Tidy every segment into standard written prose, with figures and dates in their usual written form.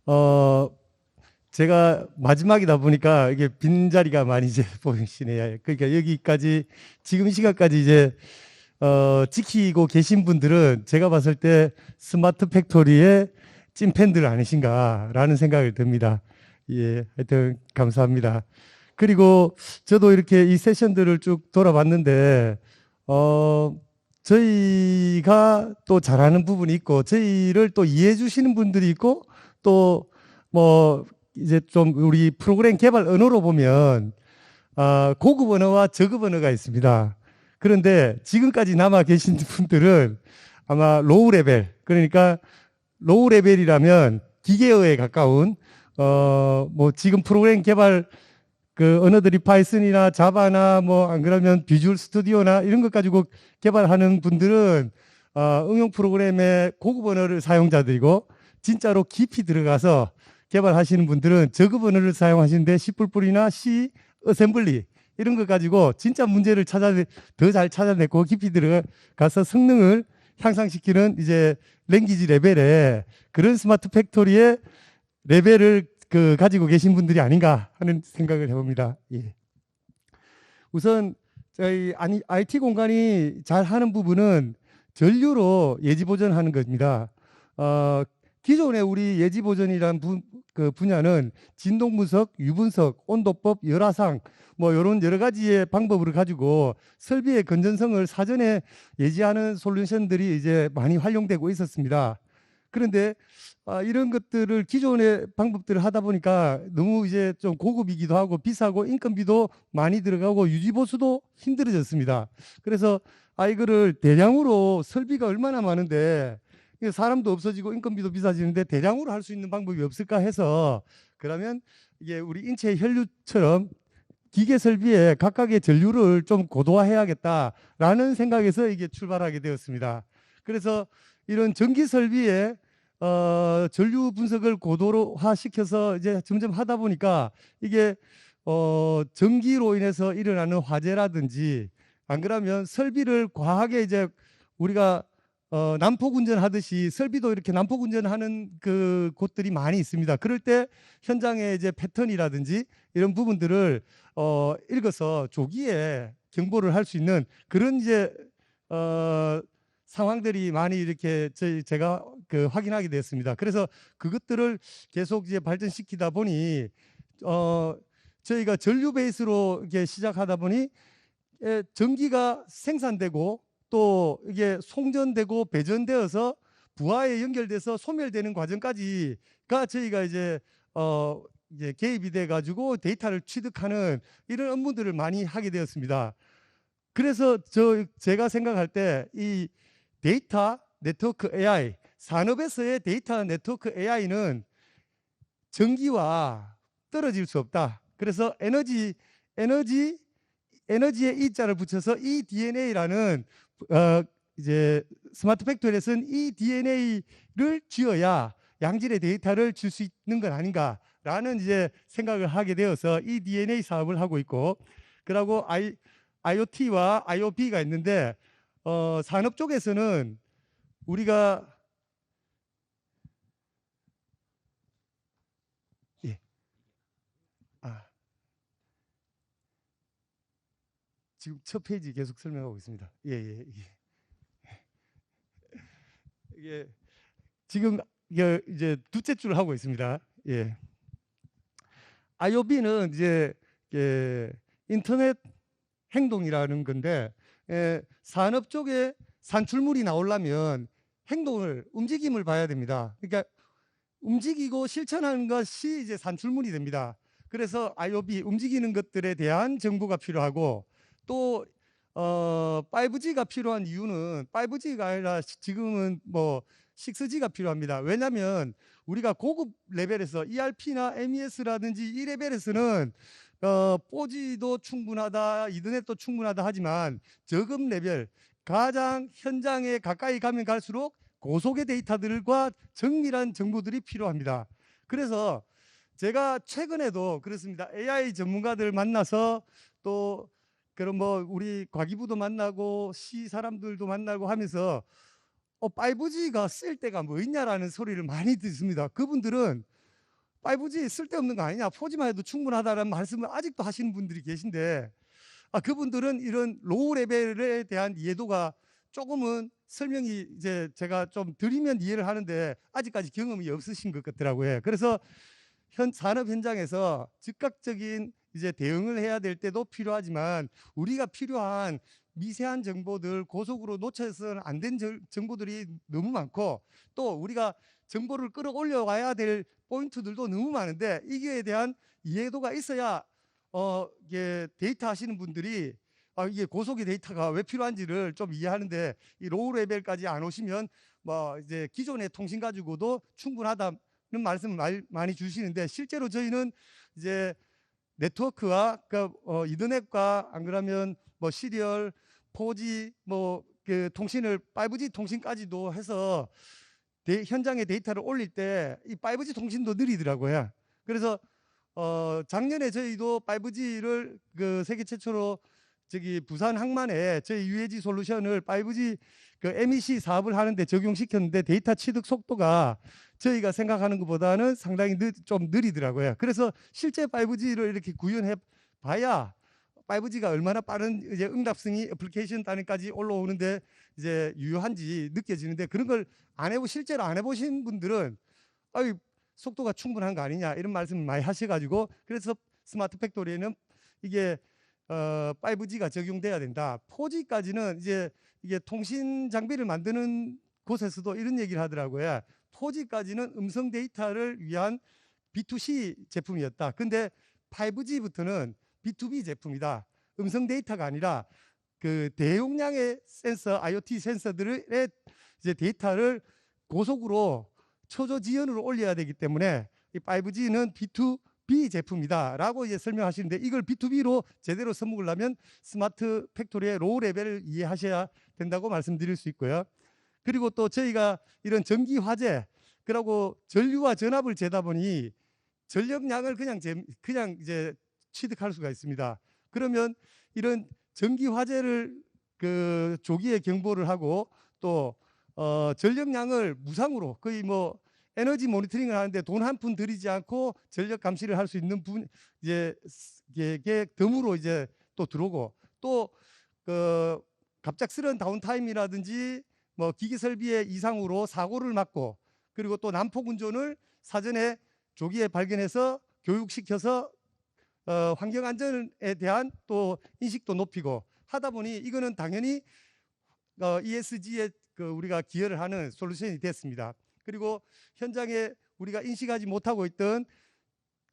어, 제가 마지막이다 보니까 이게 빈자리가 많이 이제 보이시네요. 그러니까 여기까지 지금 이 시간까지 이제 지키고 계신 분들은 제가 봤을 때 스마트 팩토리의 찐팬들 아니신가라는 생각이 듭니다. 예, 하여튼 감사합니다. 그리고 저도 이렇게 이 세션들을 쭉 돌아봤는데 어, 저희가 또 잘하는 부분이 있고 저희를 또 이해해 주시는 분들이 있고 또 뭐 이제 좀 우리 프로그램 개발 언어로 보면 고급 언어와 저급 언어가 있습니다. 그런데 지금까지 남아 계신 분들은 아마 로우 레벨, 그러니까 로우 레벨이라면 기계어에 가까운 뭐 지금 프로그램 개발 그 언어들이 파이썬이나 자바나 뭐 안 그러면 비주얼 스튜디오나 이런 것 가지고 개발하는 분들은 응용 프로그램의 고급 언어를 사용자들이고 진짜로 깊이 들어가서 개발하시는 분들은 저급 언어를 사용하시는데 C++이나 C, 어셈블리 이런 거 가지고 진짜 문제를 더 잘 찾아내고 깊이 들어가서 성능을 향상시키는 이제 랭귀지 레벨의 그런 스마트 팩토리의 레벨을 가지고 계신 분들이 아닌가 하는 생각을 해봅니다. 예. 우선 저희 IT 공간이 잘 하는 부분은 전류로 예지 보전하는 겁니다. 기존의 우리 예지 보전이란 그 분야는 진동 분석, 유분석, 온도법, 열화상 뭐 이런 여러 가지의 방법을 가지고 설비의 건전성을 사전에 예지하는 솔루션들이 이제 많이 활용되고 있었습니다. 그런데 이런 것들을 기존의 방법들을 하다 보니까 너무 이제 좀 고급이기도 하고 비싸고 인건비도 많이 들어가고 유지보수도 힘들어졌습니다. 그래서 이거를 대량으로 설비가 얼마나 많은데 사람도 없어지고 인건비도 비싸지는데 대량으로 할 수 있는 방법이 없을까 해서 그러면 이게 우리 인체 혈류처럼 기계 설비에 각각의 전류를 좀 고도화해야겠다라는 생각에서 이게 출발하게 되었습니다. 그래서 이런 전기 설비에 전류 분석을 고도화 시켜서 이제 점점 하다 보니까 이게 전기로 인해서 일어나는 화재라든지 안 그러면 설비를 과하게 이제 우리가 난폭 운전하듯이 설비도 이렇게 난폭 운전하는 그 곳들이 많이 있습니다. 그럴 때 현장의 이제 패턴이라든지 이런 부분들을 읽어서 조기에 경보를 할 수 있는 그런 이제 상황들이 많이 이렇게 제가 확인하게 됐습니다. 그래서 그것들을 계속 이제 발전시키다 보니 저희가 전류 베이스로 이게 시작하다 보니 전기가 생산되고 또 이게 송전되고 배전되어서 부하에 연결돼서 소멸되는 과정까지가 저희가 이제 개입이 돼 가지고 데이터를 취득하는 이런 업무들을 많이 하게 되었습니다. 그래서 제가 생각할 때 이 데이터 네트워크 AI, 산업에서의 데이터 네트워크 AI는 전기와 떨어질 수 없다. 그래서 에너지에 E자를 붙여서 eDNA라는 이제 스마트 팩토리에서는 eDNA를 쥐어야 양질의 데이터를 줄 수 있는 건 아닌가라는 이제 생각을 하게 되어서 eDNA 사업을 하고 있고, 그리고 IoT와 IOB가 있는데 산업 쪽에서는 우리가 예. 지금 첫 페이지 계속 설명하고 있습니다. 예. 이게 지금 이제 두째 줄을 하고 있습니다. 예. IOB는 이제 인터넷 행동이라는 건데 산업 쪽에 산출물이 나오려면 움직임을 봐야 됩니다. 그러니까 움직이고 실천하는 것이 이제 산출물이 됩니다. 그래서 IOB 움직이는 것들에 대한 정보가 필요하고 또 5G가 필요한 이유는 5G가 아니라 지금은 뭐 6G가 필요합니다. 왜냐하면 우리가 고급 레벨에서 ERP나 MES라든지 이 레벨에서는 4G도 충분하다, 이더넷도 충분하다 하지만 저급 레벨 가장 현장에 가까이 가면 갈수록 고속의 데이터들과 정밀한 정보들이 필요합니다. 그래서 제가 최근에도 그렇습니다. AI 전문가들 만나서 또 그럼 뭐 우리 과기부도 만나고 시 사람들도 만나고 하면서 5G가 쓸 데가 뭐 있냐라는 소리를 많이 듣습니다. 그분들은 5G 쓸데없는 거 아니냐, 4G만 해도 충분하다는 말씀을 아직도 하시는 분들이 계신데, 그분들은 이런 로우 레벨에 대한 이해도가 조금은 설명이 이제 제가 좀 드리면 이해를 하는데 아직까지 경험이 없으신 것 같더라고요. 그래서 산업 현장에서 즉각적인 이제 대응을 해야 될 때도 필요하지만 우리가 필요한 미세한 정보들, 고속으로 놓쳐서는 안 된 정보들이 너무 많고, 또 우리가 정보를 끌어올려 와야 될 포인트들도 너무 많은데, 이거에 대한 이해도가 있어야 이게 데이터 하시는 분들이 이게 고속의 데이터가 왜 필요한지를 좀 이해하는데, 이 로우 레벨까지 안 오시면 뭐 이제 기존의 통신 가지고도 충분하다는 말씀 많이 주시는데, 실제로 저희는 이제 네트워크와 이더넷과 안 그러면 뭐 시리얼, 4G 뭐 그 통신을 5G 통신까지도 해서 현장에 데이터를 올릴 때 이 5G 통신도 느리더라고요. 그래서 작년에 저희도 5G를 그 세계 최초로 저기 부산 항만에 저희 UAG 솔루션을 5G 그 MEC 사업을 하는데 적용시켰는데, 데이터 취득 속도가 저희가 생각하는 것보다는 상당히 좀 느리더라고요. 그래서 실제 5G를 이렇게 구현해 봐야 5G가 얼마나 빠른 이제 응답성이 애플리케이션 단위까지 올라오는데 이제 유효한지 느껴지는데, 그런 걸 실제로 안 해보신 분들은 속도가 충분한 거 아니냐 이런 말씀 많이 하셔가지고, 그래서 스마트 팩토리에는 이게 5G가 적용돼야 된다. 4G까지는 이제 이게 통신 장비를 만드는 곳에서도 이런 얘기를 하더라고요. 4G까지는 음성 데이터를 위한 B2C 제품이었다. 근데 5G부터는 B2B 제품이다. 음성 데이터가 아니라 그 대용량의 센서, IoT 센서들의 이제 데이터를 고속으로 초저 지연으로 올려야 되기 때문에 이 5G는 B2B 제품이다라고 이제 설명하시는데, 이걸 B2B로 제대로 써먹으려면 스마트 팩토리의 로우 레벨을 이해하셔야 된다고 말씀드릴 수 있고요. 그리고 또 저희가 이런 전기 화재, 그리고 전류와 전압을 재다 보니 전력량을 그냥 이제 취득할 수가 있습니다. 그러면 이런 전기 화재를 그 조기에 경보를 하고, 또 전력량을 무상으로 거의 뭐 에너지 모니터링을 하는데 돈 한 푼 들이지 않고 전력 감시를 할 수 있는 이제 이게 덤으로 이제 또 들어오고, 또 그 갑작스러운 다운타임이라든지 뭐 기계 설비의 이상으로 사고를 막고, 그리고 또 난폭 운전을 사전에 조기에 발견해서 교육시켜서 환경 안전에 대한 또 인식도 높이고 하다 보니, 이거는 당연히 ESG에 우리가 기여를 하는 솔루션이 됐습니다. 그리고 현장에 우리가 인식하지 못하고 있던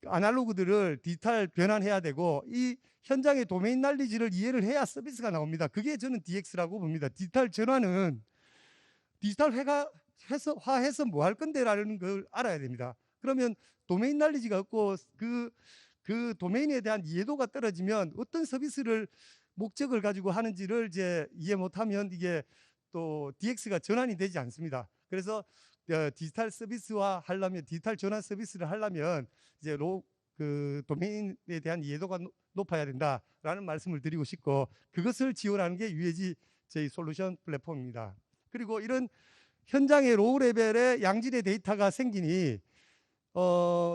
아날로그들을 디지털 변환해야 되고, 이 현장의 도메인 날리지를 이해를 해야 서비스가 나옵니다. 그게 저는 DX라고 봅니다. 디지털 전환은 디지털화해서 뭐 할 건데라는 걸 알아야 됩니다. 그러면 도메인 날리지가 없고 그 도메인에 대한 이해도가 떨어지면 어떤 서비스를 목적을 가지고 하는지를 이제 이해 못하면 이게 또 DX가 전환이 되지 않습니다. 그래서 디지털 서비스화 하려면, 디지털 전환 서비스를 하려면 이제 그 도메인에 대한 이해도가 높아야 된다라는 말씀을 드리고 싶고, 그것을 지원하는 게 UAG 저희 솔루션 플랫폼입니다. 그리고 이런 현장의 로우 레벨의 양질의 데이터가 생기니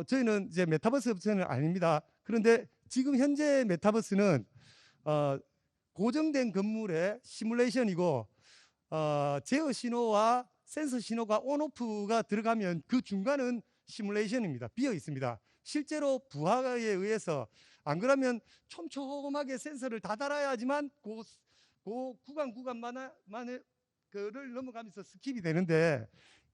저희는 이제 메타버스 업체는 아닙니다. 그런데 지금 현재 메타버스는 고정된 건물의 시뮬레이션이고, 제어 신호와 센서 신호가 온오프가 들어가면 그 중간은 시뮬레이션입니다. 비어 있습니다. 실제로 부하에 의해서, 안 그러면 촘촘하게 센서를 다 달아야지만 그 구간만에 그를 넘어가면서 스킵이 되는데,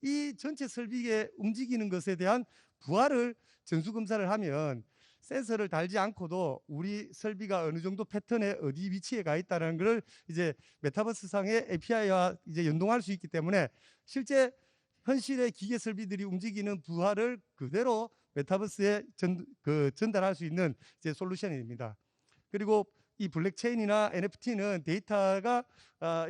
이 전체 설비에 움직이는 것에 대한 부하를 전수검사를 하면 센서를 달지 않고도 우리 설비가 어느 정도 패턴에 어디 위치에 가 있다는 것을 이제 메타버스 상의 API와 이제 연동할 수 있기 때문에, 실제 현실의 기계 설비들이 움직이는 부하를 그대로 메타버스에 전달할 수 있는 이제 솔루션입니다. 그리고 이 블랙체인이나 NFT는 데이터가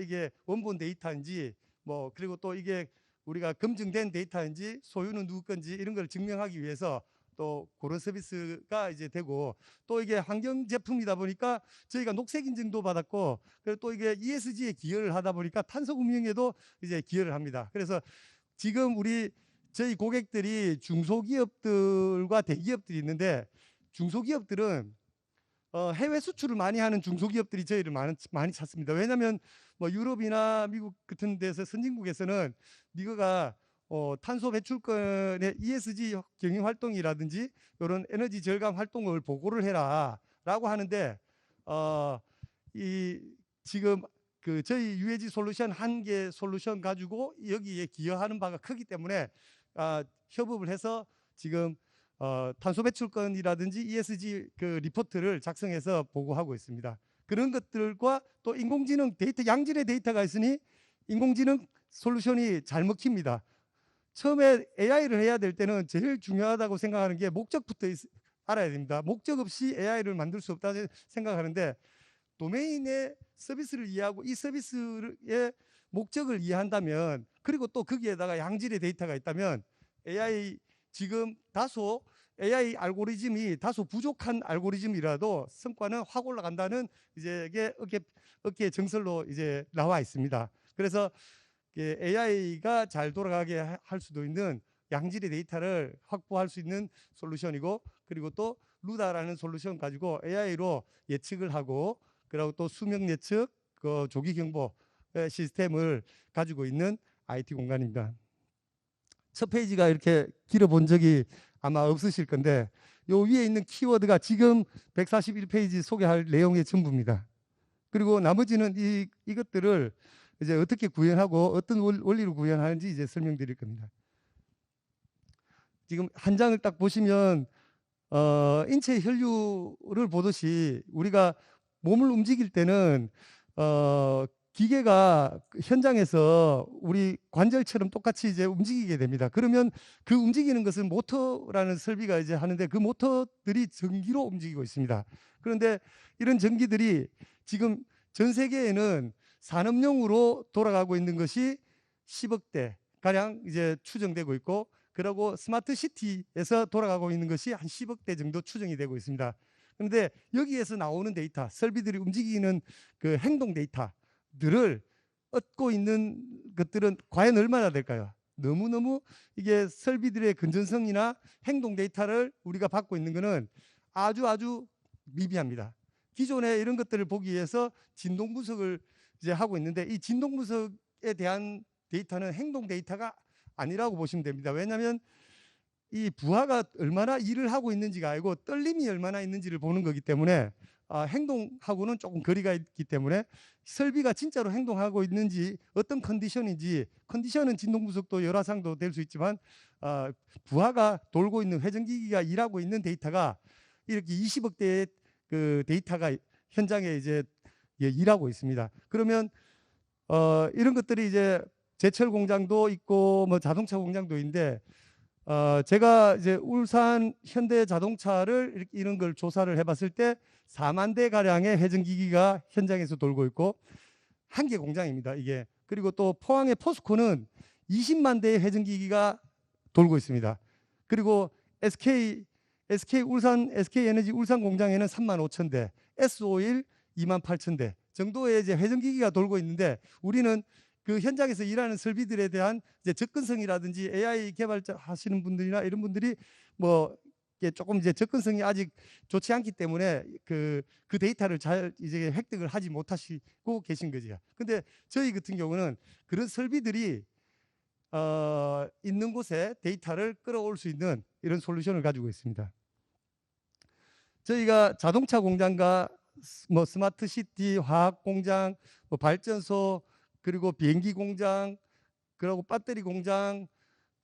이게 원본 데이터인지, 뭐 그리고 또 이게 우리가 검증된 데이터인지 소유는 누구 건지 이런 걸 증명하기 위해서 또 그런 서비스가 이제 되고, 또 이게 환경 제품이다 보니까 저희가 녹색 인증도 받았고, 그리고 또 이게 ESG에 기여를 하다 보니까 탄소 금융에도 이제 기여를 합니다. 그래서 지금 우리 저희 고객들이 중소기업들과 대기업들이 있는데, 중소기업들은 해외 수출을 많이 하는 중소기업들이 저희를 많이 찾습니다. 왜냐하면 뭐 유럽이나 미국 같은 데서 선진국에서는 니가 탄소 배출권의 ESG 경영 활동이라든지 이런 에너지 절감 활동을 보고를 해라라고 하는데, 이 지금 그 저희 UAG 솔루션 한 개 솔루션 가지고 여기에 기여하는 바가 크기 때문에 협업을 해서 지금 탄소 배출권이라든지 ESG 그 리포트를 작성해서 보고하고 있습니다. 그런 것들과 또 인공지능 데이터, 양질의 데이터가 있으니 인공지능 솔루션이 잘 먹힙니다. 처음에 AI를 해야 될 때는 제일 중요하다고 생각하는 게 목적부터 알아야 됩니다. 목적 없이 AI를 만들 수 없다고 생각하는데, 도메인의 서비스를 이해하고 이 서비스의 목적을 이해한다면, 그리고 또 거기에다가 양질의 데이터가 있다면 AI 지금 다소 AI 알고리즘이 다소 부족한 알고리즘이라도 성과는 확 올라간다는 이제 이게 어깨 정설로 이제 나와 있습니다. 그래서 AI가 잘 돌아가게 할 수도 있는 양질의 데이터를 확보할 수 있는 솔루션이고, 그리고 또 루다라는 솔루션 가지고 AI로 예측을 하고, 그리고 또 수명 예측, 그 조기 경보 시스템을 가지고 있는 IT 공간입니다. 첫 페이지가 이렇게 길어 본 적이 아마 없으실 건데, 요 위에 있는 키워드가 지금 141페이지 소개할 내용의 전부입니다. 그리고 나머지는 이것들을 이제 어떻게 구현하고 어떤 원리로 구현하는지 이제 설명드릴 겁니다. 지금 한 장을 딱 보시면 인체 혈류를 보듯이 우리가 몸을 움직일 때는 기계가 현장에서 우리 관절처럼 똑같이 이제 움직이게 됩니다. 그러면 그 움직이는 것은 모터라는 설비가 이제 하는데, 그 모터들이 전기로 움직이고 있습니다. 그런데 이런 전기들이 지금 전 세계에는 산업용으로 돌아가고 있는 것이 10억 대 가량 이제 추정되고 있고, 그리고 스마트 시티에서 돌아가고 있는 것이 한 10억 대 정도 추정이 되고 있습니다. 그런데 여기에서 나오는 데이터, 설비들이 움직이는 그 행동 데이터들을 얻고 있는 것들은 과연 얼마나 될까요? 너무너무 이게 설비들의 건전성이나 행동 데이터를 우리가 받고 있는 것은 아주 미비합니다. 기존에 이런 것들을 보기 위해서 진동 분석을 이제 하고 있는데, 이 진동 분석에 대한 데이터는 행동 데이터가 아니라고 보시면 됩니다. 왜냐하면 이 부하가 얼마나 일을 하고 있는지가 아니고 떨림이 얼마나 있는지를 보는 거기 때문에, 행동하고는 조금 거리가 있기 때문에 설비가 진짜로 행동하고 있는지, 어떤 컨디션인지, 컨디션은 진동 분석도 열화상도 될 수 있지만 부하가 돌고 있는 회전기기가 일하고 있는 데이터가 이렇게 20억 대의 그 데이터가 현장에 이제 일하고 있습니다. 그러면 이런 것들이 이제 제철 공장도 있고 뭐 자동차 공장도 있는데, 제가 이제 울산 현대 자동차를 이런 걸 조사를 해봤을 때 4만 대 가량의 회전기기가 현장에서 돌고 있고, 한 개 공장입니다, 이게. 그리고 또 포항의 포스코는 20만 대의 회전기기가 돌고 있습니다. 그리고 SK 에너지 울산 공장에는 3만 5천 대, S51 2만 8천 대 정도의 이제 회전기기가 돌고 있는데, 우리는 그 현장에서 일하는 설비들에 대한 이제 접근성이라든지 AI 개발자 하시는 분들이나 이런 분들이 뭐 조금 이제 접근성이 아직 좋지 않기 때문에 그 데이터를 잘 이제 획득을 하지 못하시고 계신 거죠. 근데 저희 같은 경우는 그런 설비들이 있는 곳에 데이터를 끌어올 수 있는 이런 솔루션을 가지고 있습니다. 저희가 자동차 공장과 뭐 스마트 시티, 화학 공장, 뭐 발전소, 그리고 비행기 공장, 그리고 배터리 공장,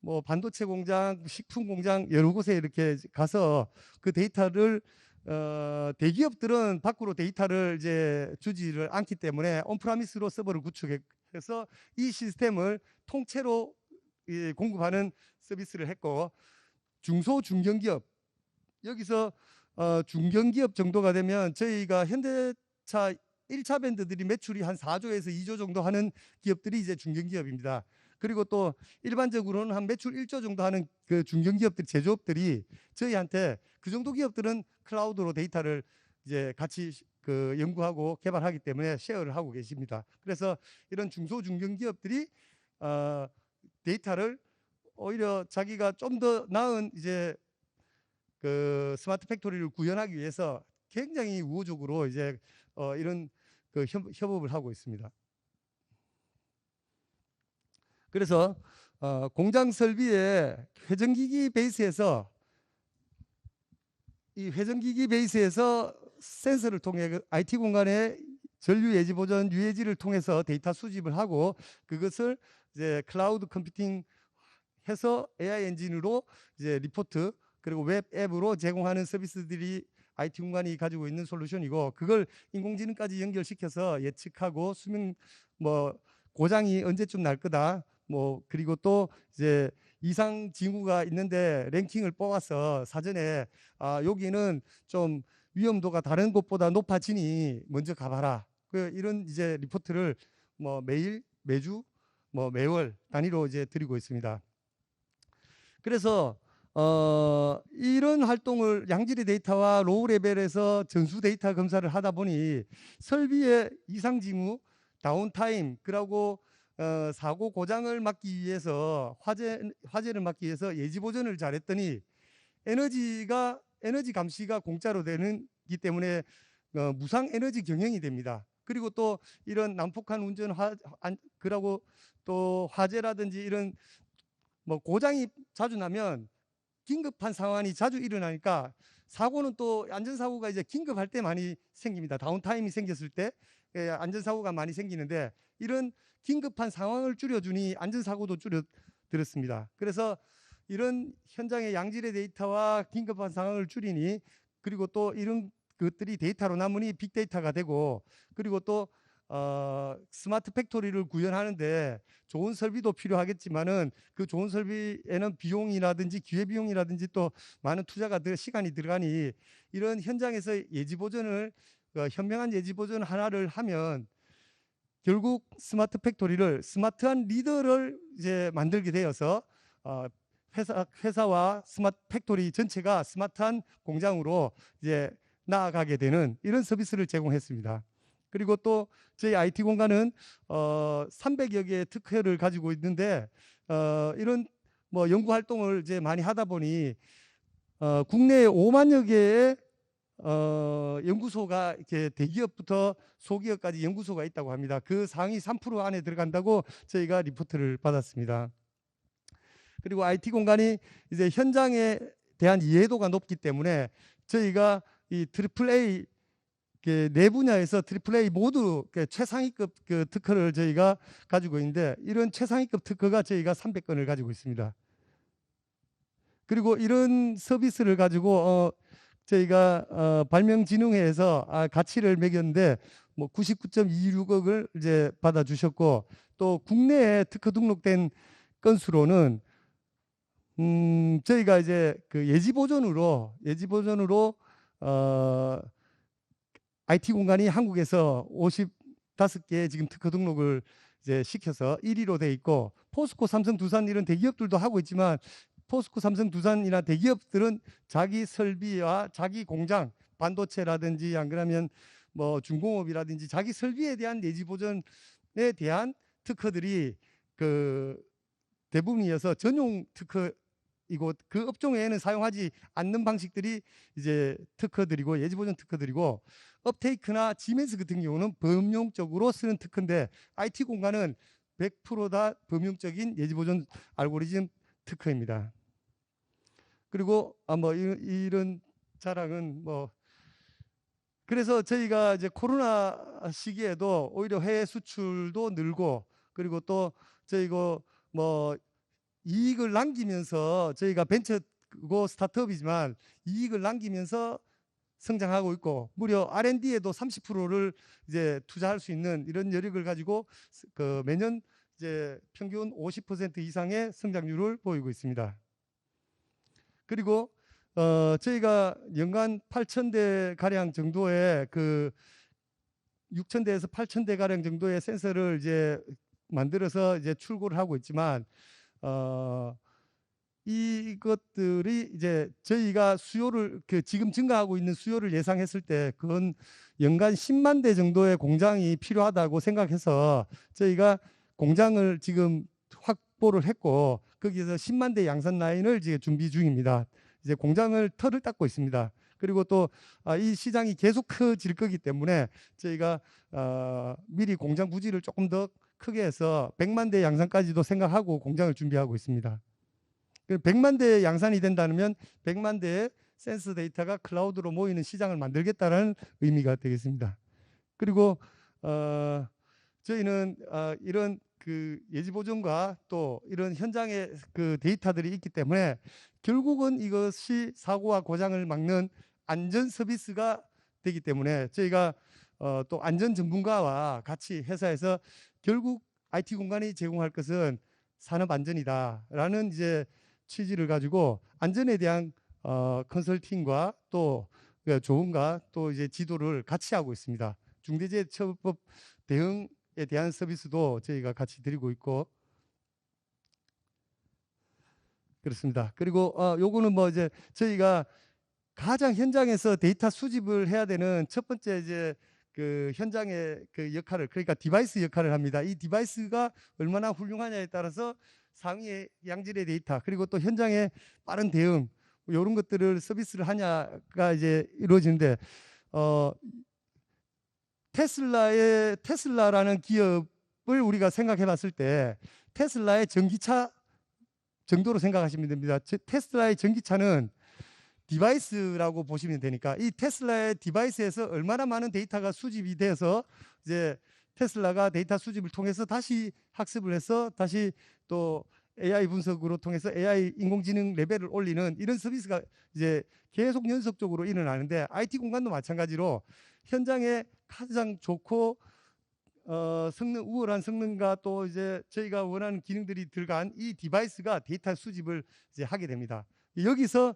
뭐 반도체 공장, 식품 공장 여러 곳에 이렇게 가서 그 데이터를 대기업들은 밖으로 데이터를 이제 주지를 않기 때문에 온프라미스로 서버를 구축해서 이 시스템을 통째로 공급하는 서비스를 했고, 중소 중견기업, 여기서 중견기업 정도가 되면 저희가 현대차 1차 밴드들이 매출이 한 4조에서 2조 정도 하는 기업들이 이제 중견기업입니다. 그리고 또 일반적으로는 한 매출 1조 정도 하는 그 중견기업들, 제조업들이 저희한테, 그 정도 기업들은 클라우드로 데이터를 이제 같이 그 연구하고 개발하기 때문에 쉐어를 하고 계십니다. 그래서 이런 중소 중견기업들이 데이터를 오히려 자기가 좀 더 나은 이제 그 스마트 팩토리를 구현하기 위해서 굉장히 우호적으로 이제 이런 그 협업을 하고 있습니다. 그래서 공장 설비의 회전기기 베이스에서 이 회전기기 베이스에서 센서를 통해 IT 공간의 전류 예지 보전 UAG를 통해서 데이터 수집을 하고 그것을 이제 클라우드 컴퓨팅 해서 AI 엔진으로 이제 리포트 그리고 웹 앱으로 제공하는 서비스들이 IT 공간이 가지고 있는 솔루션이고 그걸 인공지능까지 연결시켜서 예측하고 수명 뭐 고장이 언제쯤 날 거다 뭐 그리고 또 이제 이상 징후가 있는데 랭킹을 뽑아서 사전에 여기는 좀 위험도가 다른 곳보다 높아지니 먼저 가봐라. 이런 이제 리포트를 뭐 매일, 매주, 뭐 매월 단위로 이제 드리고 있습니다. 그래서 이런 활동을 양질의 데이터와 로우 레벨에서 전수 데이터 검사를 하다 보니 설비의 이상 징후, 다운타임, 그리고 사고 고장을 막기 위해서 화재를 막기 위해서 예지 보전을 잘했더니 에너지 감시가 공짜로 되기 때문에 무상 에너지 경영이 됩니다. 그리고 또 이런 난폭한 운전 그러고 또 화재라든지 이런 뭐 고장이 자주 나면 긴급한 상황이 자주 일어나니까 사고는 또 안전사고가 이제 긴급할 때 많이 생깁니다. 다운타임이 생겼을 때 안전사고가 많이 생기는데 이런 긴급한 상황을 줄여주니 안전사고도 줄여들었습니다. 그래서 이런 현장의 양질의 데이터와 긴급한 상황을 줄이니 그리고 또 이런 것들이 데이터로 남으니 빅데이터가 되고 그리고 또 스마트 팩토리를 구현하는데 좋은 설비도 필요하겠지만은 그 좋은 설비에는 비용이라든지 기회비용이라든지 또 많은 투자가 시간이 들어가니 이런 현장에서 예지 보전을 현명한 예지 보전 하나를 하면 결국 스마트 팩토리를 스마트한 리더를 이제 만들게 되어서 회사와 스마트 팩토리 전체가 스마트한 공장으로 이제 나아가게 되는 이런 서비스를 제공했습니다. 그리고 또 저희 IT 공간은 300여 개의 특허를 가지고 있는데 이런 뭐 연구 활동을 이제 많이 하다 보니 국내에 5만여 개의 연구소가 이렇게 대기업부터 소기업까지 연구소가 있다고 합니다. 그 상위 3% 안에 들어간다고 저희가 리포트를 받았습니다. 그리고 IT 공간이 이제 현장에 대한 이해도가 높기 때문에 저희가 이 트리플 A 네 분야에서 트리플 A 모두 최상위급 그 특허를 저희가 가지고 있는데 이런 최상위급 특허가 저희가 300건을 가지고 있습니다. 그리고 이런 서비스를 가지고 저희가 발명진흥회에서 가치를 매겼는데 뭐 99.26억을 이제 받아주셨고 또 국내에 특허 등록된 건수로는 저희가 이제 그 예지 보전으로 IT 공간이 한국에서 55개 지금 특허 등록을 이제 시켜서 1위로 돼 있고 포스코, 삼성, 두산 이런 대기업들도 하고 있지만 포스코, 삼성, 두산이나 대기업들은 자기 설비와 자기 공장, 반도체라든지 안 그러면 뭐 중공업이라든지 자기 설비에 대한 예지 보전에 대한 특허들이 그 대부분이어서 전용 특허이고 그 업종 외에는 사용하지 않는 방식들이 이제 특허들이고 예지 보전 특허들이고 업테이크나 지멘스 같은 경우는 범용적으로 쓰는 특허인데 IT 공간은 100%다 범용적인 예지 보전 알고리즘 특허입니다. 그리고 뭐 이런 자랑은 뭐 그래서 저희가 이제 코로나 시기에도 오히려 해외 수출도 늘고 그리고 또 저희가 뭐 이익을 남기면서 저희가 벤처고 스타트업이지만 이익을 남기면서 성장하고 있고 무려 R&D에도 30%를 이제 투자할 수 있는 이런 여력을 가지고 그 매년 이제 평균 50% 이상의 성장률을 보이고 있습니다. 그리고 저희가 연간 8,000대 가량 정도의 그 6,000대에서 8,000대 가량 정도의 센서를 이제 만들어서 이제 출고를 하고 있지만 이것들이 이제 저희가 수요를 지금 증가하고 있는 수요를 예상했을 때 그건 연간 10만 대 정도의 공장이 필요하다고 생각해서 저희가 공장을 지금 확보를 했고 거기에서 10만 대 양산 라인을 이제 준비 중입니다. 이제 공장을 털을 닦고 있습니다. 그리고 또 이 시장이 계속 커질 거기 때문에 저희가 미리 공장 부지를 조금 더 크게 해서 100만 대 양산까지도 생각하고 공장을 준비하고 있습니다. 100만 대 양산이 된다면 100만 대의 센서 데이터가 클라우드로 모이는 시장을 만들겠다는 의미가 되겠습니다. 그리고 저희는 이런 그 예지 보존과 또 이런 현장의 그 데이터들이 있기 때문에 결국은 이것이 사고와 고장을 막는 안전 서비스가 되기 때문에 저희가 또 안전 전문가와 같이 회사에서 결국 IT 공간이 제공할 것은 산업 안전이다라는 이제 취지를 가지고 안전에 대한 컨설팅과 또 조언과 또 이제 지도를 같이 하고 있습니다. 중대재해처벌법 대응에 대한 서비스도 저희가 같이 드리고 있고 그렇습니다. 그리고 요거는 뭐 이제 저희가 가장 현장에서 데이터 수집을 해야 되는 첫 번째 이제 그 현장의 그 역할을 그러니까 디바이스 역할을 합니다. 이 디바이스가 얼마나 훌륭하냐에 따라서 상위의 양질의 데이터 그리고 또 현장의 빠른 대응 이런 것들을 서비스를 하냐가 이제 이루어지는데 테슬라라는 기업을 우리가 생각해 봤을 때 테슬라의 전기차 정도로 생각하시면 됩니다. 테슬라의 전기차는 디바이스라고 보시면 되니까 이 테슬라의 디바이스에서 얼마나 많은 데이터가 수집이 돼서 이제 테슬라가 데이터 수집을 통해서 다시 학습을 해서 다시 또 AI 분석으로 통해서 AI 인공지능 레벨을 올리는 이런 서비스가 이제 계속 연속적으로 일어나는데 IT 공간도 마찬가지로 현장에 가장 좋고 우월한 성능과 또 이제 저희가 원하는 기능들이 들어간 이 디바이스가 데이터 수집을 이제 하게 됩니다. 여기서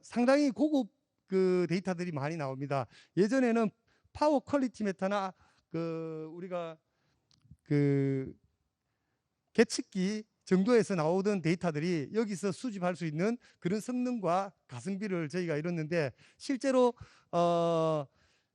상당히 고급 그 데이터들이 많이 나옵니다. 예전에는 파워 퀄리티 메타나 우리가 계측기 정도에서 나오던 데이터들이 여기서 수집할 수 있는 그런 성능과 가성비를 저희가 이뤘는데 실제로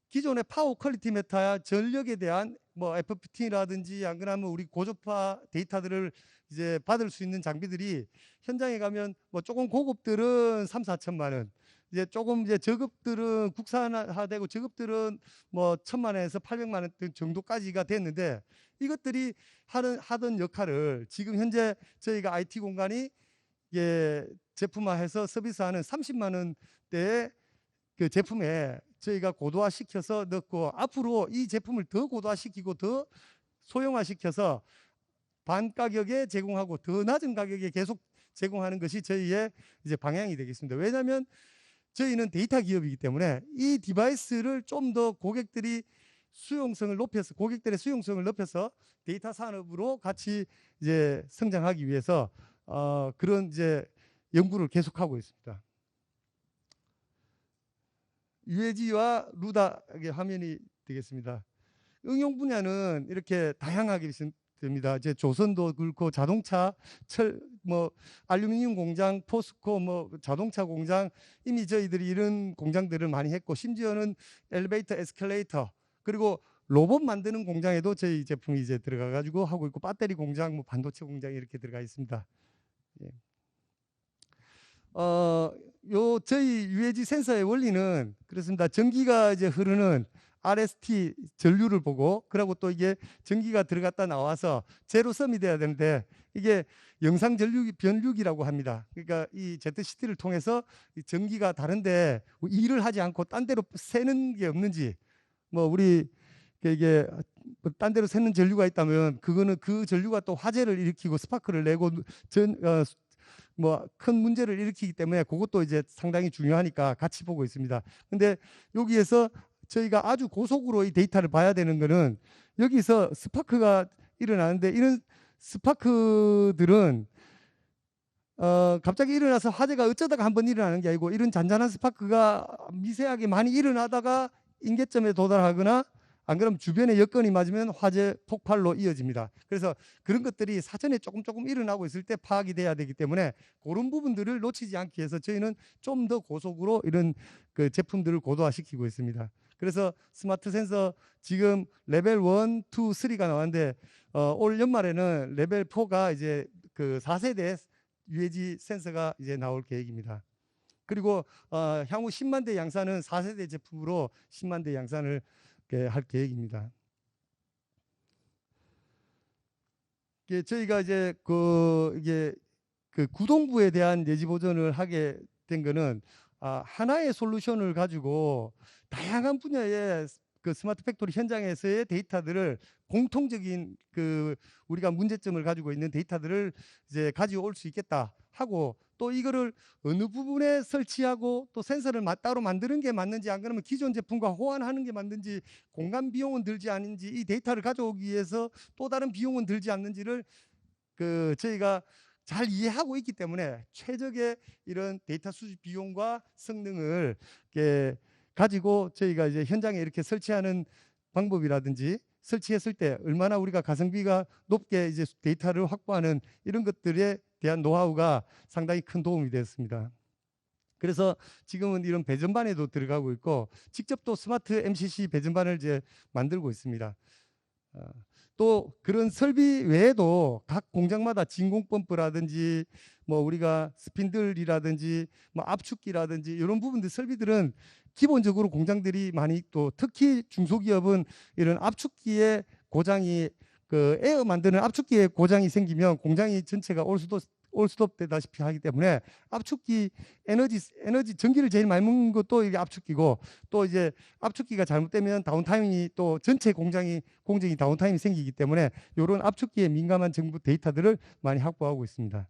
기존의 파워 퀄리티 메타야 전력에 대한 뭐 FPT라든지 안 그러면 우리 고주파 데이터들을 이제 받을 수 있는 장비들이 현장에 가면 뭐 조금 고급들은 3, 4천만 원, 이제 조금 이제 저급들은 국산화되고 저급들은 뭐 1,000만 원에서 800만 원 정도까지가 됐는데 이것들이 하던 역할을 지금 현재 저희가 IT 공간이 제품화해서 서비스하는 30만 원대의 그 제품에 저희가 고도화시켜서 넣고 앞으로 이 제품을 더 고도화시키고 더 소형화시켜서 반 가격에 제공하고 더 낮은 가격에 계속 제공하는 것이 저희의 이제 방향이 되겠습니다. 왜냐하면 저희는 데이터 기업이기 때문에 이 디바이스를 좀 더 고객들의 수용성을 높여서 데이터 산업으로 같이 이제 성장하기 위해서 그런 이제 연구를 계속하고 있습니다. UAG와 루다의 화면이 되겠습니다. 응용 분야는 이렇게 다양하게 됩니다. 이제 조선도 그렇고 자동차, 알루미늄 공장, 포스코, 자동차 공장 이미 저희들이 이런 공장들을 많이 했고 심지어는 엘리베이터, 에스컬레이터 그리고 로봇 만드는 공장에도 저희 제품이 이제 들어가 가지고 하고 있고 배터리 공장, 반도체 공장이 이렇게 들어가 있습니다. 예. 저희 UAG 센서의 원리는 그렇습니다. 전기가 이제 흐르는 RST 전류를 보고 그리고 또 이게 전기가 들어갔다 나와서 제로섬이 돼야 되는데 이게 영상 변류기라고 합니다. 그러니까 이 ZCT를 통해서 이 전기가 다른데 일을 하지 않고 딴 데로 새는 게 없는지 우리 이게 딴 데로 새는 전류가 있다면 그거는 그 전류가 또 화재를 일으키고 스파크를 내고 큰 문제를 일으키기 때문에 그것도 이제 상당히 중요하니까 같이 보고 있습니다. 근데 여기에서 저희가 아주 고속으로 이 데이터를 봐야 되는 거는 여기서 스파크가 일어나는데 이런 스파크들은 갑자기 일어나서 화재가 어쩌다가 한번 일어나는 게 아니고 이런 잔잔한 스파크가 미세하게 많이 일어나다가 인계점에 도달하거나 안 그러면 주변에 여건이 맞으면 화재 폭발로 이어집니다. 그래서 그런 것들이 사전에 조금 일어나고 있을 때 파악이 돼야 되기 때문에 그런 부분들을 놓치지 않기 위해서 저희는 좀 더 고속으로 이런 그 제품들을 고도화시키고 있습니다. 그래서 스마트 센서 지금 레벨 1, 2, 3가 나왔는데 올 연말에는 레벨 4가 이제 그 4세대 UAG 센서가 이제 나올 계획입니다. 그리고 향후 10만 대 양산은 4세대 제품으로 10만 대 양산을 할 계획입니다. 저희가 이제 이게 구동부에 대한 내지 보전을 하게 된 거는 하나의 솔루션을 가지고 다양한 분야의 그 스마트 팩토리 현장에서의 데이터들을 공통적인 우리가 문제점을 가지고 있는 데이터들을 이제 가져올 수 있겠다 하고, 또 이거를 어느 부분에 설치하고 또 센서를 따로 만드는 게 맞는지, 안 그러면 기존 제품과 호환하는 게 맞는지, 공간 비용은 들지 않은지, 이 데이터를 가져오기 위해서 또 다른 비용은 들지 않는지를 저희가 잘 이해하고 있기 때문에 최적의 이런 데이터 수집 비용과 성능을 가지고 저희가 이제 현장에 이렇게 설치하는 방법이라든지, 설치했을 때 얼마나 우리가 가성비가 높게 이제 데이터를 확보하는 이런 것들에 대한 노하우가 상당히 큰 도움이 되었습니다. 그래서 지금은 이런 배전반에도 들어가고 있고, 직접 또 스마트 MCC 배전반을 이제 만들고 있습니다. 또 그런 설비 외에도 각 공장마다 진공 펌프라든지 뭐 우리가 스핀들이라든지 뭐 압축기라든지 이런 부분들, 설비들은 기본적으로 공장들이 많이, 또 특히 중소기업은 이런 압축기의 고장이, 에어 만드는 압축기의 고장이 생기면 공장이 전체가 올스톱 되다시피 하기 때문에, 압축기 에너지 전기를 제일 많이 먹는 것도 이게 압축기고, 또 이제 압축기가 잘못되면 다운타임이, 또 전체 공정이 다운타임이 생기기 때문에 이런 압축기에 민감한 정보 데이터들을 많이 확보하고 있습니다.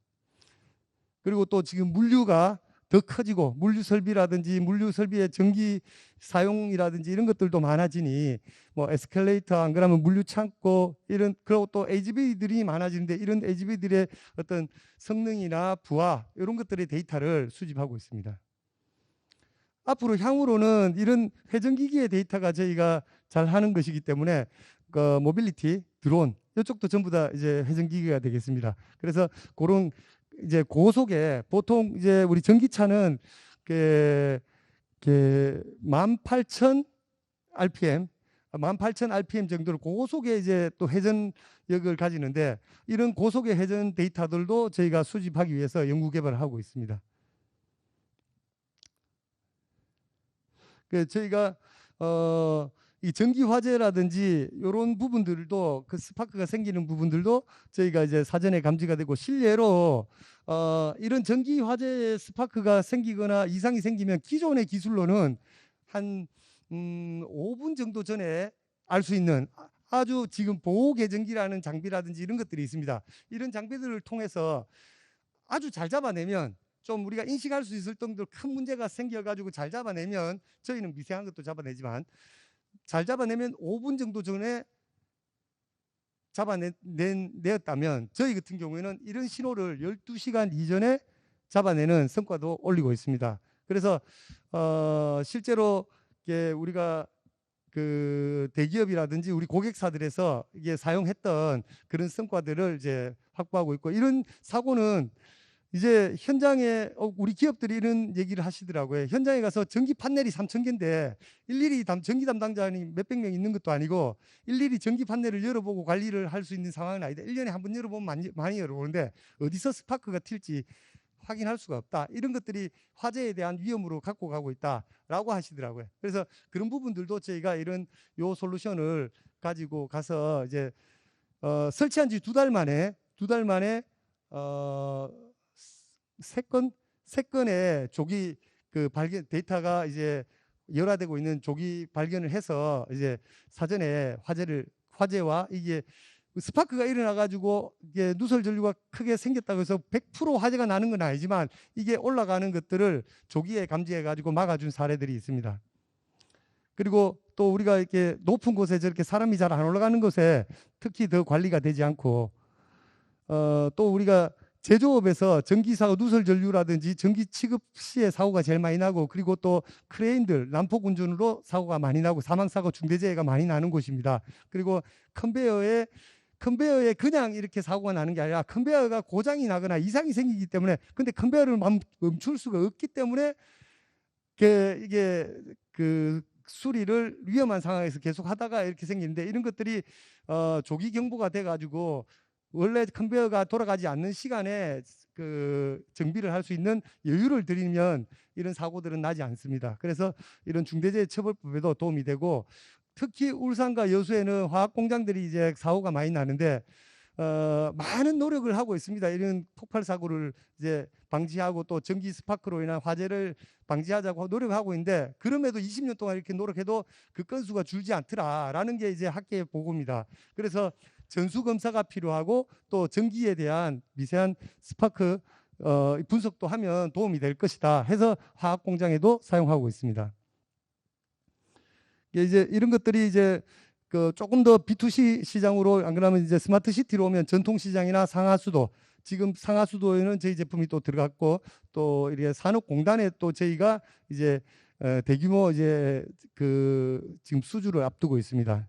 그리고 또 지금 물류가 더 커지고, 물류 설비라든지 물류 설비의 전기 사용이라든지 이런 것들도 많아지니, 뭐 에스컬레이터, 안 그러면 물류 창고, 이런, 그리고 또 AGV들이 많아지는데, 이런 AGV들의 어떤 성능이나 부하 이런 것들의 데이터를 수집하고 있습니다. 앞으로 향후로는 이런 회전기기의 데이터가 저희가 잘 하는 것이기 때문에 모빌리티, 드론 이쪽도 전부 다 이제 회전기기가 되겠습니다. 그래서 그런 이제 고속에, 보통 이제 우리 전기차는 18,000 RPM, 18,000 RPM 정도로 고속의 이제 또 회전력을 가지는데, 이런 고속의 회전 데이터들도 저희가 수집하기 위해서 연구 개발을 하고 있습니다. 저희가 이 전기 화재라든지 이런 부분들도, 그 스파크가 생기는 부분들도 저희가 이제 사전에 감지가 되고, 실례로 이런 전기 화재 스파크가 생기거나 이상이 생기면 기존의 기술로는 한 5분 정도 전에 알 수 있는 아주 지금 보호 계전기라는 장비라든지 이런 것들이 있습니다. 이런 장비들을 통해서 아주 잘 잡아내면, 좀 우리가 인식할 수 있을 정도로 큰 문제가 생겨가지고 잘 잡아내면, 저희는 미세한 것도 잡아내지만 잘 잡아내면 5분 정도 전에 잡아냈다면, 저희 같은 경우에는 이런 신호를 12시간 이전에 잡아내는 성과도 올리고 있습니다. 그래서 실제로 우리가 대기업이라든지 우리 고객사들에서 이게 사용했던 그런 성과들을 이제 확보하고 있고, 이런 사고는 이제 현장에 우리 기업들이 이런 얘기를 하시더라고요. 현장에 가서 전기 판넬이 3,000개인데 일일이 전기 담당자니 몇백 명 있는 것도 아니고, 일일이 전기 판넬을 열어보고 관리를 할 수 있는 상황은 아니다. 1년에 한 번 열어보면 많이 열어보는데 어디서 스파크가 튈지 확인할 수가 없다. 이런 것들이 화재에 대한 위험으로 갖고 가고 있다라고 하시더라고요. 그래서 그런 부분들도 저희가 이런 요 솔루션을 가지고 가서 이제 설치한 지 2달 만에 세 건의 조기 발견 데이터가 이제 열화되고 있는 조기 발견을 해서, 이제 사전에 화재와 이게 스파크가 일어나 가지고 이게 누설 전류가 크게 생겼다고 해서 100% 화재가 나는 건 아니지만, 이게 올라가는 것들을 조기에 감지해 가지고 막아준 사례들이 있습니다. 그리고 또 우리가 이렇게 높은 곳에 저렇게 사람이 잘 안 올라가는 곳에 특히 더 관리가 되지 않고, 또 우리가 제조업에서 전기사고 누설 전류라든지 전기 취급 시에 사고가 제일 많이 나고, 그리고 또 크레인들 난폭 운전으로 사고가 많이 나고 사망사고 중대재해가 많이 나는 곳입니다. 그리고 컨베이어에 그냥 이렇게 사고가 나는 게 아니라 컨베이어가 고장이 나거나 이상이 생기기 때문에, 근데 컨베이어를 멈출 수가 없기 때문에 이게 수리를 위험한 상황에서 계속 하다가 이렇게 생기는데, 이런 것들이 조기 경보가 돼 가지고 원래 컨베어가 돌아가지 않는 시간에 그 정비를 할 수 있는 여유를 드리면 이런 사고들은 나지 않습니다. 그래서 이런 중대재해처벌법에도 도움이 되고, 특히 울산과 여수에는 화학 공장들이 이제 사고가 많이 나는데 많은 노력을 하고 있습니다. 이런 폭발 사고를 이제 방지하고 또 전기 스파크로 인한 화재를 방지하자고 노력하고 있는데, 그럼에도 20년 동안 이렇게 노력해도 그 건수가 줄지 않더라라는 게 이제 학계의 보고입니다. 그래서 전수 검사가 필요하고 또 전기에 대한 미세한 스파크 분석도 하면 도움이 될 것이다 해서 화학 공장에도 사용하고 있습니다. 이제 이런 것들이 이제 그 조금 더 B2C 시장으로, 안 그러면 이제 스마트 시티로 오면 전통 시장이나 상하수도, 지금 상하수도에는 저희 제품이 또 들어갔고, 또 이렇게 산업공단에 또 저희가 이제 대규모 이제 그 지금 수주를 앞두고 있습니다.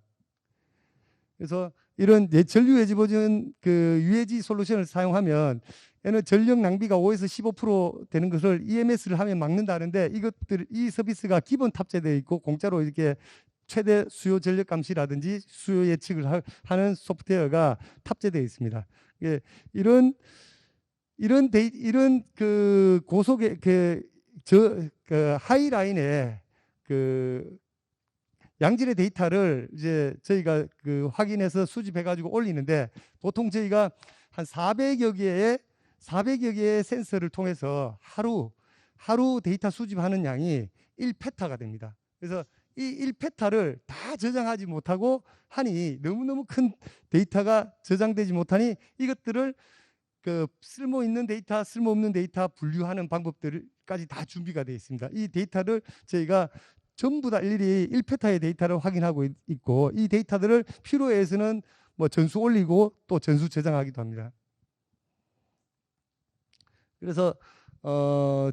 그래서 이런 전류 예지 보존 그 UAG 솔루션을 사용하면 얘는 전력 낭비가 5에서 15% 되는 것을 EMS를 하면 막는다는데, 이 서비스가 기본 탑재되어 있고 공짜로 이렇게 최대 수요 전력 감시라든지 수요 예측을 하는 소프트웨어가 탑재되어 있습니다. 예, 이런 그 고속의 그 하이라인에 그 양질의 데이터를 이제 저희가 그 확인해서 수집해 가지고 올리는데, 보통 저희가 한 400여 개의 센서를 통해서 하루 데이터 수집하는 양이 1페타가 됩니다. 그래서 이 1페타를 다 저장하지 못하고 하니, 너무너무 큰 데이터가 저장되지 못하니, 이것들을 그 쓸모 있는 데이터, 쓸모 없는 데이터 분류하는 방법들까지 다 준비가 되어 있습니다. 이 데이터를 저희가 전부 다 일일이 1페타의 데이터를 확인하고 있고, 이 데이터들을 필요에 의해서는 뭐 전수 올리고 또 전수 저장하기도 합니다. 그래서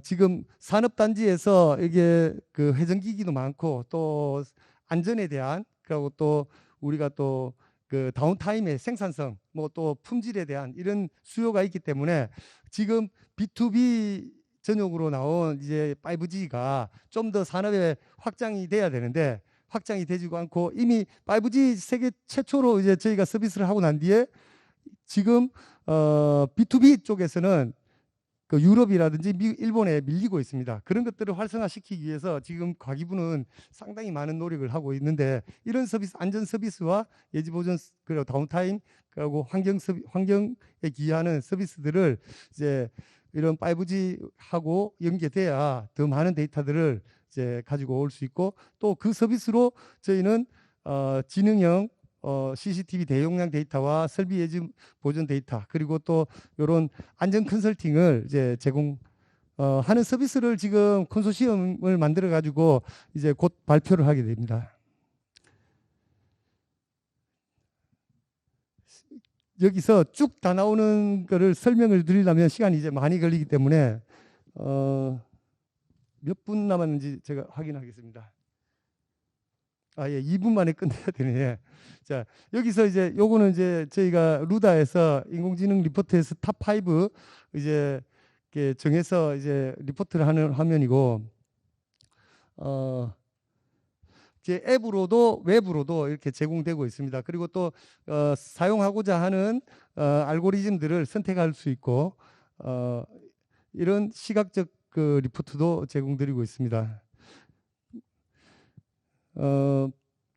지금 산업단지에서 이게 그 회전기기도 많고, 또 안전에 대한, 그리고 또 우리가 또 그 다운타임의 생산성, 뭐 또 품질에 대한 이런 수요가 있기 때문에, 지금 B2B 전용으로 나온 이제 5G가 좀 더 산업에 확장이 돼야 되는데 확장이 되지도 않고, 이미 5G 세계 최초로 이제 저희가 서비스를 하고 난 뒤에 지금 B2B 쪽에서는 그 유럽이라든지 일본에 밀리고 있습니다. 그런 것들을 활성화시키기 위해서 지금 과기부는 상당히 많은 노력을 하고 있는데, 이런 서비스, 안전 서비스와 예지 보존, 그리고 다운타임, 그리고 환경에 기여하는 서비스들을 이제 이런 5G하고 연계돼야 더 많은 데이터들을 이제 가지고 올 수 있고, 또 그 서비스로 저희는 지능형 CCTV 대용량 데이터와 설비 예지 보존 데이터, 그리고 또 이런 안전 컨설팅을 이제 하는 서비스를 지금 컨소시엄을 만들어 가지고 이제 곧 발표를 하게 됩니다. 여기서 쭉 다 나오는 거를 설명을 드리려면 시간이 이제 많이 걸리기 때문에 몇 분 남았는지 제가 확인하겠습니다. 예, 2분 만에 끝내야 되네. 자, 여기서 이제 요거는 이제 저희가 루다에서 인공지능 리포트에서 탑5 이제 이렇게 정해서 이제 리포트를 하는 화면이고, 이제 앱으로도 웹으로도 이렇게 제공되고 있습니다. 그리고 또 사용하고자 하는 알고리즘들을 선택할 수 있고, 이런 시각적 그 리포트도 제공드리고 있습니다.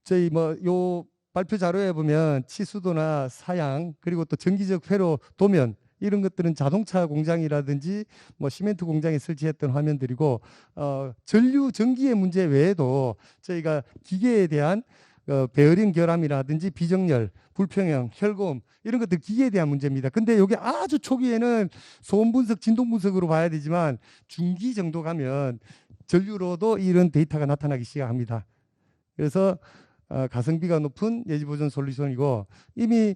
저희 뭐 요 발표 자료에 보면 치수도나 사양, 그리고 또 정기적 회로 도면, 이런 것들은 자동차 공장이라든지 뭐 시멘트 공장에 설치했던 화면들이고, 전기의 문제 외에도 저희가 기계에 대한 베어링 결함이라든지 비정렬, 불평형, 혈고음, 이런 것들 기계에 대한 문제입니다. 근데 이게 아주 초기에는 소음 분석, 진동 분석으로 봐야 되지만 중기 정도 가면 전류로도 이런 데이터가 나타나기 시작합니다. 그래서 가성비가 높은 예지보존 솔루션이고, 이미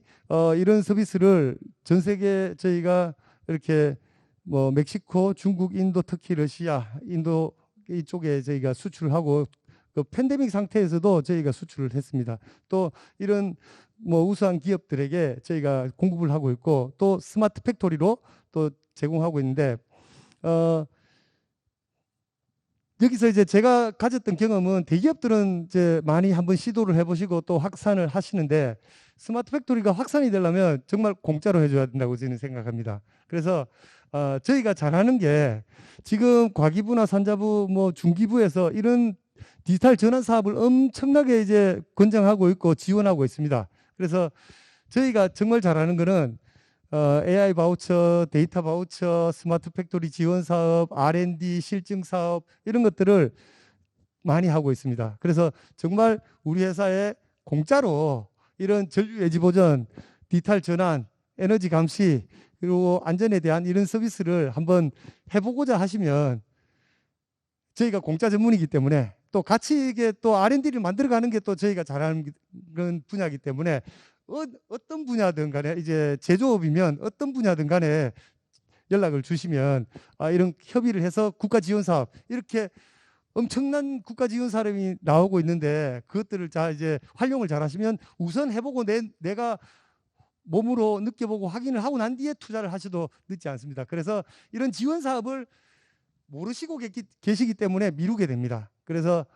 이런 서비스를 전 세계 저희가 이렇게 뭐 멕시코, 중국, 인도, 터키, 러시아, 인도 이쪽에 저희가 수출하고, 그 팬데믹 상태에서도 저희가 수출을 했습니다. 또 이런 뭐 우수한 기업들에게 저희가 공급을 하고 있고, 또 스마트 팩토리로 또 제공하고 있는데, 여기서 이제 제가 가졌던 경험은 대기업들은 이제 많이 한번 시도를 해보시고 또 확산을 하시는데 스마트 팩토리가 확산이 되려면 정말 공짜로 해줘야 된다고 저는 생각합니다. 그래서 저희가 잘하는 게 지금 과기부나 산자부 뭐 중기부에서 이런 디지털 전환 사업을 엄청나게 이제 권장하고 있고 지원하고 있습니다. 그래서 저희가 정말 잘하는 거는 AI 바우처, 데이터 바우처, 스마트 팩토리 지원 사업, R&D 실증 사업 이런 것들을 많이 하고 있습니다. 그래서 정말 우리 회사에 공짜로 이런 전류 예지 보전, 디지털 전환, 에너지 감시 그리고 안전에 대한 이런 서비스를 한번 해보고자 하시면 저희가 공짜 전문이기 때문에 또 같이 이게 또 R&D를 만들어가는 게 또 저희가 잘하는 그런 분야이기 때문에 어떤 분야든 간에 이제 제조업이면 어떤 분야든 간에 연락을 주시면 이런 협의를 해서 국가 지원 사업 이렇게 엄청난 국가 지원 사업이 나오고 있는데 그것들을 이제 활용을 잘 하시면 우선 해보고 내가 몸으로 느껴보고 확인을 하고 난 뒤에 투자를 하셔도 늦지 않습니다. 그래서 이런 지원 사업을 모르시고 계시기 때문에 미루게 됩니다. 그래서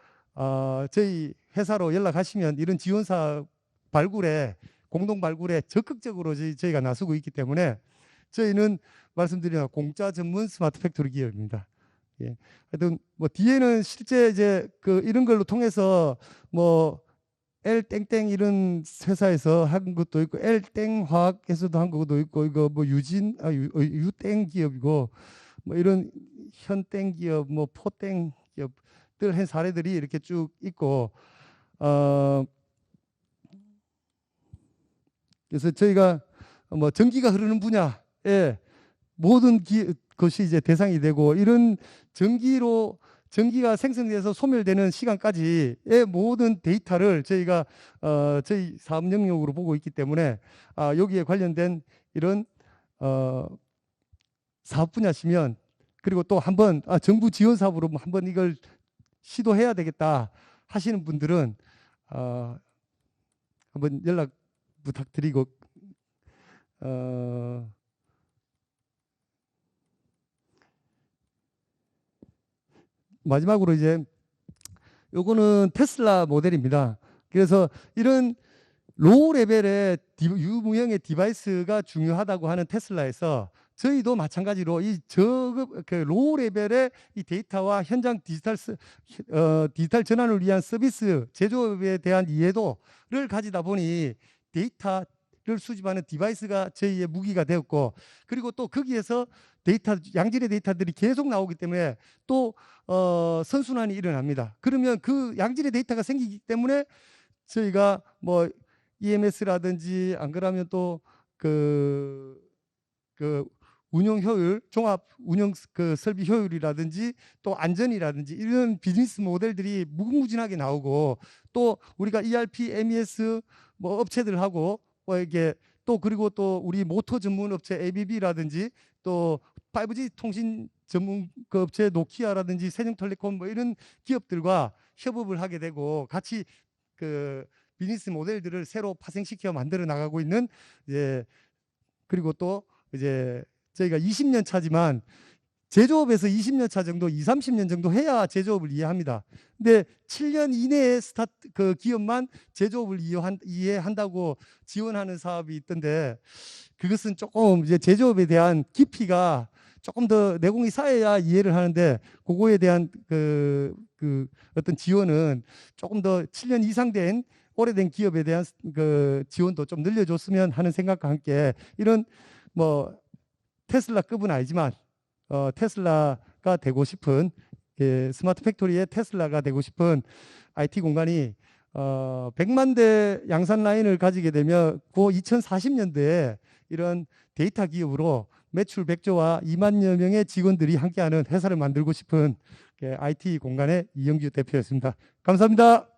저희 회사로 연락하시면 이런 지원 사업 발굴에 공동 발굴에 적극적으로 저희가 나서고 있기 때문에 저희는 말씀드린 공짜 전문 스마트 팩토리 기업입니다. 예. 하여튼 뭐 뒤에는 실제 이제 이런 걸로 통해서 뭐 L 땡땡 이런 회사에서 한 것도 있고 L 땡 화학에서도 한 것도 있고 이거 뭐 유땡 기업이고 뭐 이런 현땡 기업 뭐 포땡 기업들 한 사례들이 이렇게 쭉 있고 그래서 저희가 뭐 전기가 흐르는 분야에 모든 것이 이제 대상이 되고 이런 전기가 생성돼서 소멸되는 시간까지의 모든 데이터를 저희가 저희 사업 영역으로 보고 있기 때문에 여기에 관련된 이런 사업 분야시면 그리고 또 한번 정부 지원 사업으로 한번 이걸 시도해야 되겠다 하시는 분들은 한번 연락 부탁드리고 마지막으로 이제 요거는 테슬라 모델입니다. 그래서 이런 로우 레벨의 유무형의 디바이스가 중요하다고 하는 테슬라에서 저희도 마찬가지로 이 저급 로우 레벨의 이 데이터와 현장 디지털 전환을 위한 서비스 제조업에 대한 이해도를 가지다 보니 데이터를 수집하는 디바이스가 저희의 무기가 되었고 그리고 또 거기에서 양질의 데이터들이 계속 나오기 때문에 또 선순환이 일어납니다. 그러면 그 양질의 데이터가 생기기 때문에 저희가 뭐 EMS라든지 안 그러면 또 운영 효율, 종합 운영 설비 효율이라든지 또 안전이라든지 이런 비즈니스 모델들이 무궁무진하게 나오고 또 우리가 ERP, MES 뭐 업체들하고 뭐 이게 또 그리고 또 우리 모터 전문 업체 ABB라든지 또 5G 통신 전문 업체 노키아라든지 세종텔레콤 뭐 이런 기업들과 협업을 하게 되고 같이 비즈니스 모델들을 새로 파생시켜 만들어 나가고 있는 그리고 또 이제 저희가 20년 차지만 제조업에서 20년 차 정도, 20, 30년 정도 해야 제조업을 이해합니다. 근데 7년 이내에 기업만 제조업을 이해한다고 지원하는 사업이 있던데 그것은 조금 이제 제조업에 대한 깊이가 조금 더 내공이 쌓여야 이해를 하는데 그거에 대한 어떤 지원은 조금 더 7년 이상 된 오래된 기업에 대한 지원도 좀 늘려줬으면 하는 생각과 함께 이런 뭐 테슬라급은 아니지만 테슬라가 되고 싶은 스마트 팩토리의 테슬라가 되고 싶은 IT 공간이 100만 대 양산 라인을 가지게 되면 그 2040년대에 이런 데이터 기업으로 매출 100조와 2만여 명의 직원들이 함께하는 회사를 만들고 싶은 IT 공간의 이영규 대표였습니다. 감사합니다.